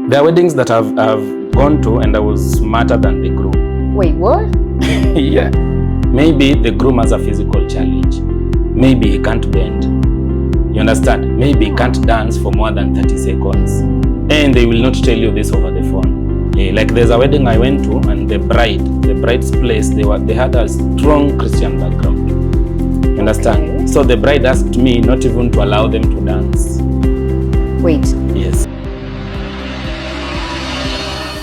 There are weddings that I've gone to and I was smarter than the groom. Wait, what? Yeah. Maybe the groom has a physical challenge. Maybe he can't bend. You understand? Maybe he can't dance for more than 30 seconds. And they will not tell you this over the phone. Like there's a wedding I went to and the bride's place, they had a strong Christian background. You understand? Okay. So the bride asked me not even to allow them to dance. Wait. Yes.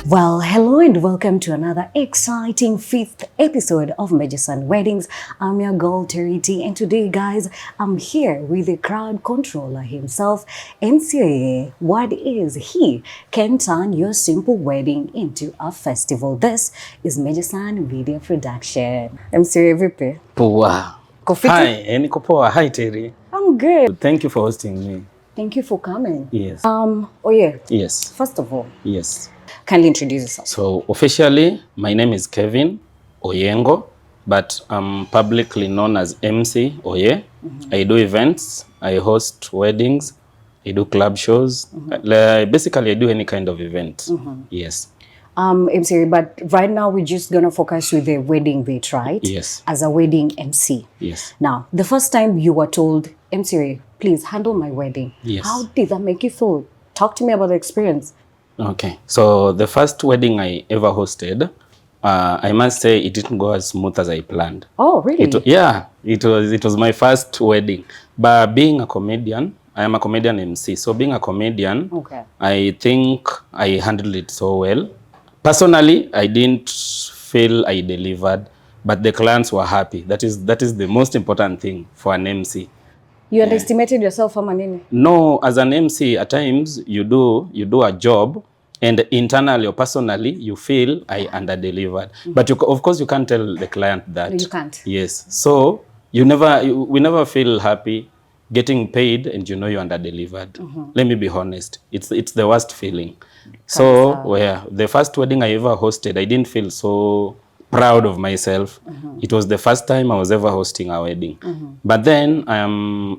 Well, hello and welcome to another exciting 5th episode of Mejasan Weddings. I'm your girl Terity, and today, guys, I'm here with the crowd controller himself, MC Oyee. What is he? Can turn your simple wedding into a festival. This is Mejasan Video Production. MC Oyee, vipi? Poa. Kofiti? Hi, niko poa. Hi, Terry. I'm good. Thank you for hosting me. Thank you for coming. Yes. Oyee. Yes. First of all, Yes. kindly introduce yourself. So officially, my name is Kevin Oyengo, but I'm publicly known as MC Oyee. I do events, I host weddings, I do club shows. Basically, I do any kind of event. Yes. MC Oyee, but right now we're just gonna focus with the wedding bit, right? Yes. As a wedding MC. Yes. Now, the first time you were told, MC Oyee, please handle my wedding. Yes. How did that make you feel? Talk to me about the experience. Okay. So the first wedding I ever hosted, I must say it didn't go as smooth as I planned. Oh, really? It was my first wedding. But being a comedian, I am a comedian MC. So being a comedian, Okay. I think I handled it so well. Personally, I didn't feel I delivered, but the clients were happy. That is the most important thing for an MC. You underestimated yourself, Amanini? No, as an MC, at times you do a job, and internally or personally you feel I underdelivered. But of course you can't tell the client that. You can't. Yes. So we never feel happy getting paid and you underdelivered. Let me be honest. It's the worst feeling. So the first wedding I ever hosted, I didn't feel so proud of myself. It was the first time I was ever hosting a wedding. But then I'm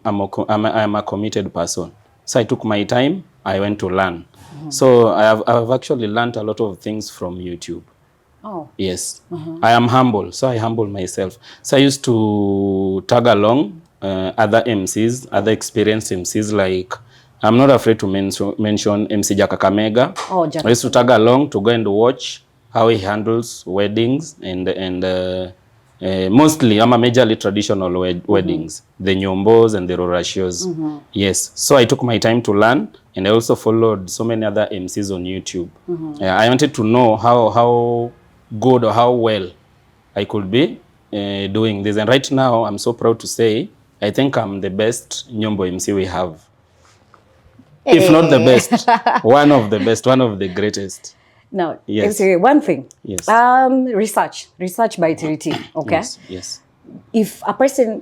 a committed person. So I took my time. I went to learn. So I've actually learned a lot of things from YouTube. Oh. Yes. I am humble. So I humble myself. So I used to tag along other MCs, other experienced MCs, like I'm not afraid to mention MC Jakakamega. Oh, Jaka. I used to tag along to go and watch how he handles weddings and mostly I'm a majorly traditional weddings, the nyombos and the rorashios. Yes. So I took my time to learn, and I also followed so many other MCs on YouTube. I wanted to know how good or how well I could be doing this. And right now, I'm so proud to say, I think I'm the best nyombo MC we have. If not the best, one of the best, one of the greatest. Now, Yes. MC Oyee, one thing. Yes. Research by Terity, okay? Yes. If a person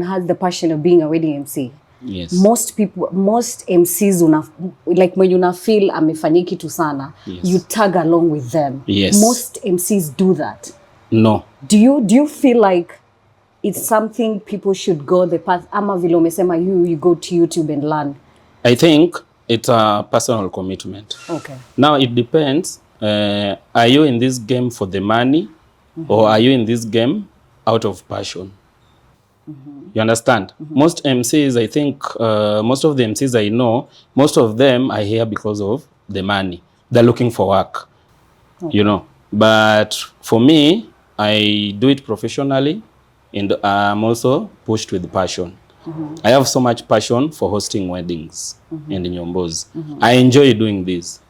has the passion of being a wedding MC, Yes. most MCs like when you feel amefanya kitu sana, Yes. you tag along with them. Yes. Most MCs do that. No. Do you feel like it's something people should go the path? Ama vile umesema you go to YouTube and learn. I think it's a personal commitment. Okay. Now it depends. Are you in this game for the money, or are you in this game out of passion? You understand? Most MCs, I think, most of the MCs I know, most of them are here because of the money. They're looking for work, you know. But for me, I do it professionally, and I'm also pushed with passion. I have so much passion for hosting weddings and nyombos. I enjoy doing this.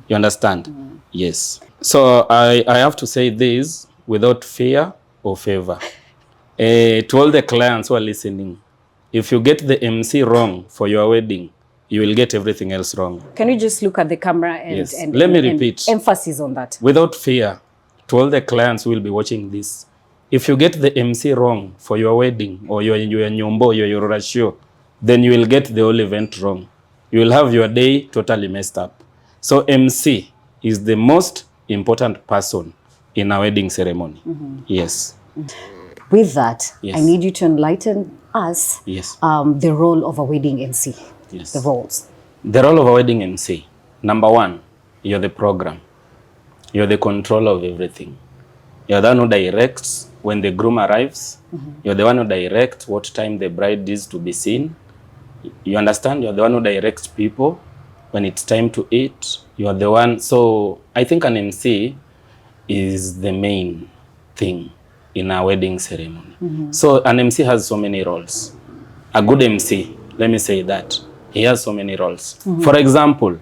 You understand? Yes. So I have to say this without fear or favor. To all the clients who are listening, if you get the MC wrong for your wedding, you will get everything else wrong. Can you just look at the camera and, Yes. and Let me and repeat. emphasis on that? Without fear, to all the clients who will be watching this, if you get the MC wrong for your wedding or your nyombo, your ratio, then you will get the whole event wrong. You will have your day totally messed up. So MC is the most important person in a wedding ceremony. Yes. With that, Yes. I need you to enlighten us Yes. the role of a wedding MC. Yes. The roles. The role of a wedding MC. Number one, you're the program. You're the controller of everything. You're the one who directs when the groom arrives. You're the one who directs what time the bride is to be seen. You understand? You're the one who directs people when it's time to eat. You're the one. So I think an MC is the main thing in a wedding ceremony. So an MC has so many roles. A good MC, let me say that, he has so many roles. For example,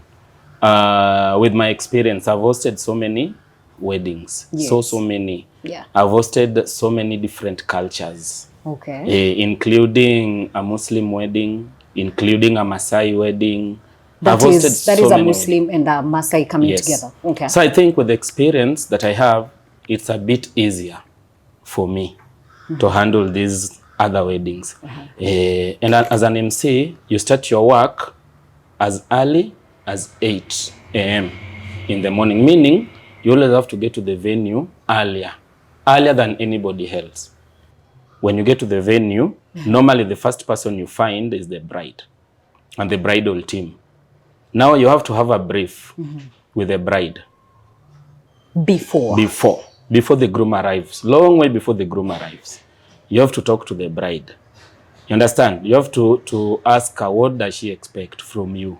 with my experience, I've hosted so many weddings. Yes. So many. Yeah. I've hosted so many different cultures. Okay. Including a Muslim wedding, including a Maasai wedding. That I've hosted is so a many Muslim and a Maasai coming Yes. together. Okay. So I think with the experience that I have, it's a bit easier for me to handle these other weddings. And as an MC, you start your work as early as 8 a.m. in the morning, meaning you always have to get to the venue earlier than anybody else. When you get to the venue, normally the first person you find is the bride and the bridal team. Now you have to have a brief with the bride Before the groom arrives, long way before the groom arrives. You have to talk to the bride. You understand? You have to ask her, what does she expect from you?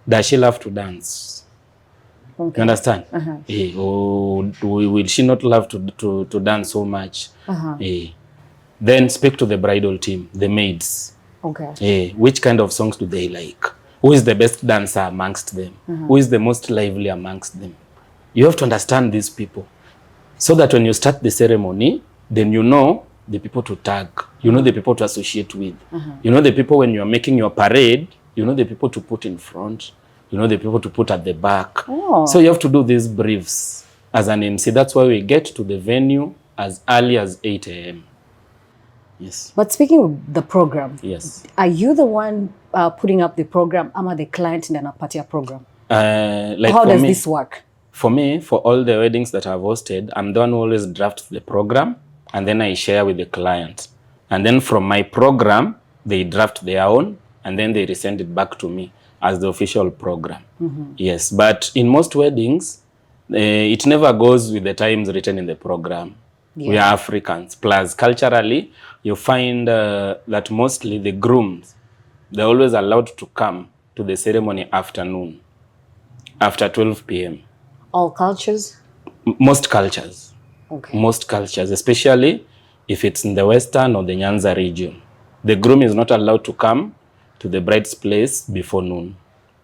Does she love to dance? Okay. You understand? Or will she not love to dance so much? Then speak to the bridal team, the maids. Okay. Which kind of songs do they like? Who is the best dancer amongst them? Who is the most lively amongst them? You have to understand these people so that when you start the ceremony, then you know the people to tag, you know the people to associate with. You know the people when you're making your parade, you know the people to put in front, you know the people to put at the back. So you have to do these briefs as an MC. That's why we get to the venue as early as 8 a.m. Yes. But speaking of the program, Yes. are you the one putting up the program? Am I the client in an party program? Like How for does me, this work? For me, for all the weddings that I've hosted, I'm the one who always drafts the program and then I share with the client. And then from my program, they draft their own and then they resend it back to me as the official program. Yes, but in most weddings, it never goes with the times written in the program. We are Africans. Plus, culturally, you find that mostly the grooms, they're always allowed to come to the ceremony afternoon, after 12 p.m. All cultures? Most cultures. Okay. Most cultures, especially if it's in the Western or the Nyanza region. The groom is not allowed to come to the bride's place before noon.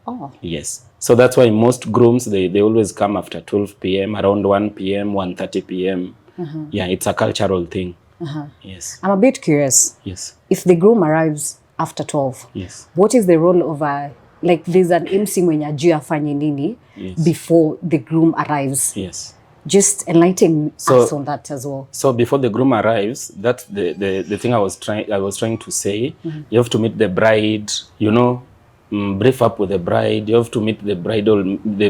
Oh. Yes. So that's why most grooms, they always come after 12 p.m., around 1 p.m., 1:30 p.m. Yeah, it's a cultural thing. Yes. I'm a bit curious. Yes. If the groom arrives after 12, Yes. what is the role of like there's an MC mwenye ajui afanye nini before the groom arrives? Yes. Just enlighten us on that as well. So before the groom arrives, that's the thing I was trying to say. You have to meet the bride, you know, brief up with the bride. You have to meet the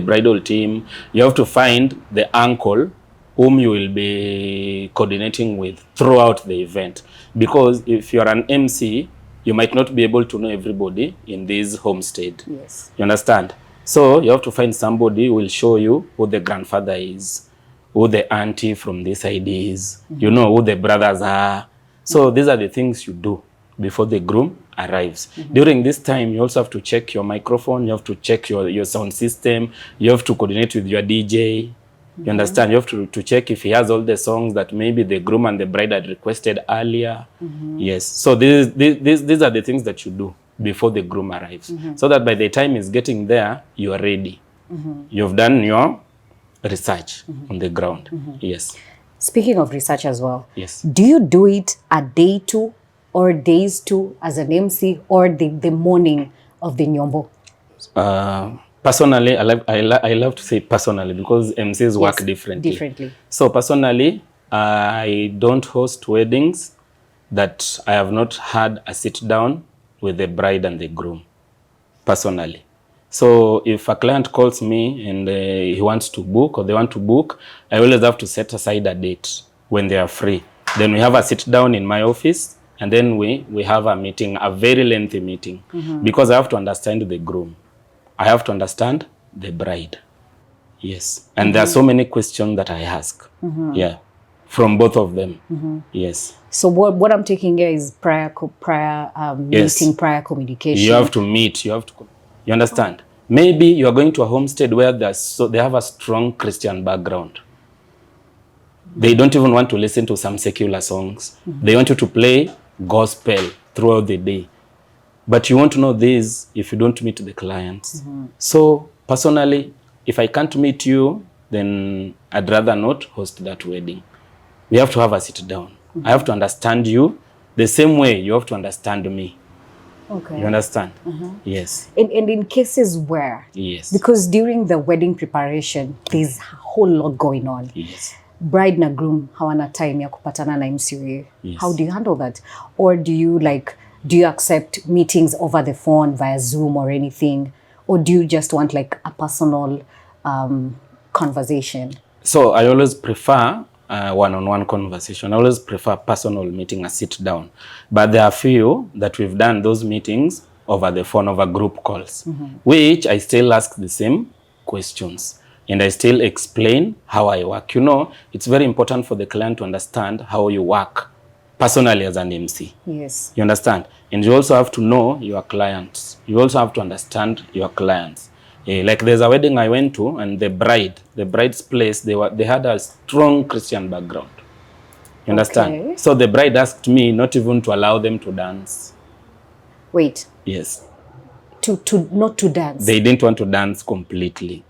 bridal team. You have to find the uncle whom you will be coordinating with throughout the event. Because if you're an MC, you might not be able to know everybody in this homestead. Yes. You understand? So you have to find somebody who will show you who the grandfather is, who the auntie from this side is, you know, who the brothers are. So these are the things you do before the groom arrives. During this time, you also have to check your microphone, you have to check your sound system, you have to coordinate with your DJ. You understand? You have to check if he has all the songs that maybe the groom and the bride had requested earlier. Yes. So these are the things that you do before the groom arrives. So that by the time he's getting there, you are ready. You've done your research on the ground. Yes. Speaking of research as well. Yes. Do you do it a day two or days two as an MC or the morning of the nyombo? Personally, I love to say personally because MCs work differently. So personally, I don't host weddings that I have not had a sit down with the bride and the groom, personally. So if a client calls me and he wants to book or they want to book, I always have to set aside a date when they are free. Then we have a sit down in my office and then we have a meeting, a very lengthy meeting, because I have to understand the groom. I have to understand the bride. Yes. And there are so many questions that I ask. Yeah. From both of them. Yes. So what I'm taking here is prior Yes. meeting, prior communication. You have to meet. You understand? Maybe you are going to a homestead where they have a strong Christian background. They don't even want to listen to some secular songs. They want you to play gospel throughout the day. But you won't know this if you don't meet the clients. So personally, if I can't meet you, then I'd rather not host that wedding. We have to have a sit down. I have to understand you the same way you have to understand me. Okay. You understand? Yes. And in cases where, Yes. because during the wedding preparation, there's a whole lot going on. Yes. Bride na groom hawana time ya kupatana na MCA. Yes. How do you handle that? Or do you accept meetings over the phone via Zoom or anything? Or do you just want like a personal conversation? So I always prefer one-on-one conversation. I always prefer personal meeting, a sit down. But there are few that we've done those meetings over the phone, over group calls, which I still ask the same questions. And I still explain how I work. You know, it's very important for the client to understand how you work personally as an MC. Yes. You understand? And you also have to know your clients. You also have to understand your clients. Like there's a wedding I went to, and the bride's place, they had a strong Christian background. You understand? Okay. So the bride asked me not even to allow them to dance. Wait. Yes. Not to dance. They didn't want to dance completely.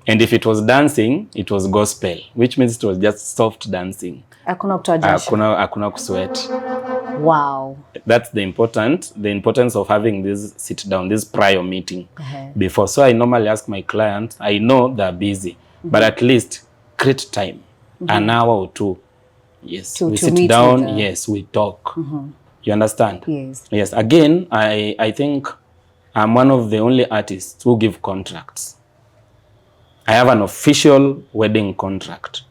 And if it was dancing, it was gospel, which means it was just soft dancing. Hakuna kutoa jasho. Hakuna kusweat. Wow. That's the importance of having this sit down, this prior meeting before. So I normally ask my clients, I know they're busy, but at least create time, an hour or two. Yes, we sit down, yes, we talk. You understand? Yes. Yes. Again, I think I'm one of the only artists who give contracts. I have an official wedding contract.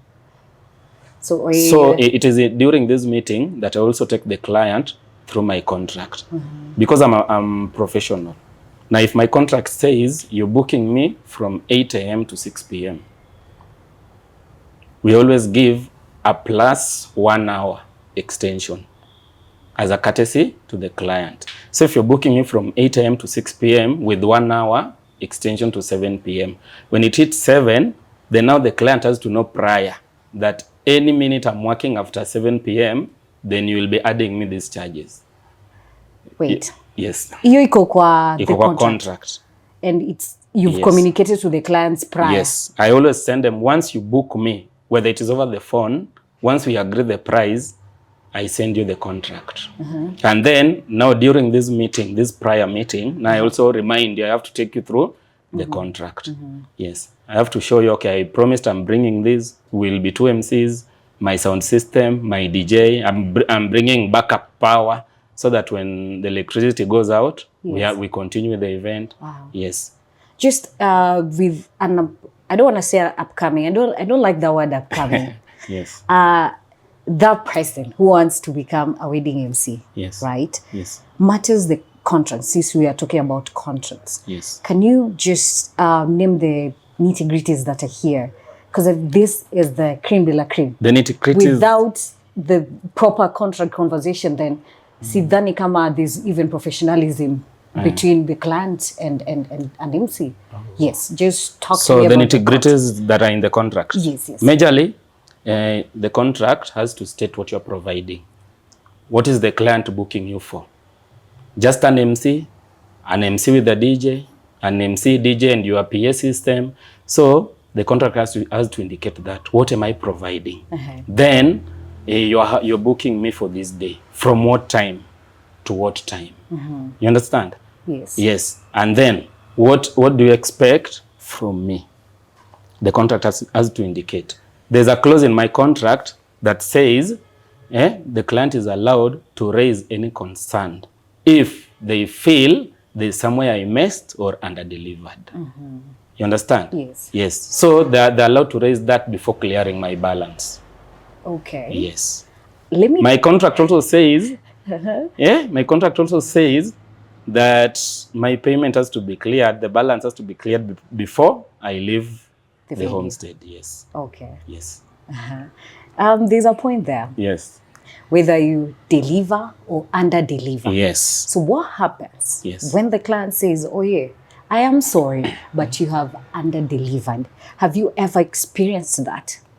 So it is during this meeting that I also take the client through my contract, because I'm professional. Now, if my contract says you're booking me from 8 a.m. to 6 p.m., we always give a plus 1 hour extension as a courtesy to the client. So if you're booking me from 8 a.m. to 6 p.m. with 1 hour extension to 7 p.m., when it hits 7, then now the client has to know prior that any minute I'm working after 7 p.m., then you will be adding me these charges. Wait. Yes. Hiyo iko kwa the contract. And you've communicated to the clients prior. Yes. I always send them, once you book me, whether it is over the phone, once we agree the price, I send you the contract. And then now during this meeting, this prior meeting, now I also remind you, I have to take you through the contract. Yes. I have to show you, okay, I promised I'm bringing this. Will be 2 MCs, my sound system, my DJ. I'm bringing backup power so that when the electricity goes out, we continue the event. Wow. Yes. Just with an, I don't want to say upcoming. I don't like the word upcoming. Yes. That person who wants to become a wedding MC, yes, right? Yes. Matters the contract, since we are talking about contracts. Yes. Can you just name the nitty-gritties that are here? Because this is the creme de la creme. The nitty-gritties. Without the proper contract conversation, then sidhani kama there's even professionalism between the client and MC. Yes, just talk to me about the nitty-gritties that are in the contract. Yes, yes. Majorly, the contract has to state what you're providing. What is the client booking you for? Just an MC with a DJ, an MC, DJ, and your PA system. So the contract has to indicate that. What am I providing? Then you're booking me for this day. From what time to what time? You understand? Yes. Yes. And then what do you expect from me? The contract has to indicate. There's a clause in my contract that says the client is allowed to raise any concern if they feel there's somewhere I missed or under-delivered. You understand? Yes. Yes. So they're allowed to raise that before clearing my balance. Okay. Yes. My contract also says, my contract also says that my payment has to be cleared, the balance has to be cleared before I leave the venue. homestead. Yes. Okay. Yes. There's a point there. Yes. Whether you deliver or under-deliver. Yes. So what happens Yes. when the client says, oh yeah, I am sorry, but you have under-delivered? Have you ever experienced that?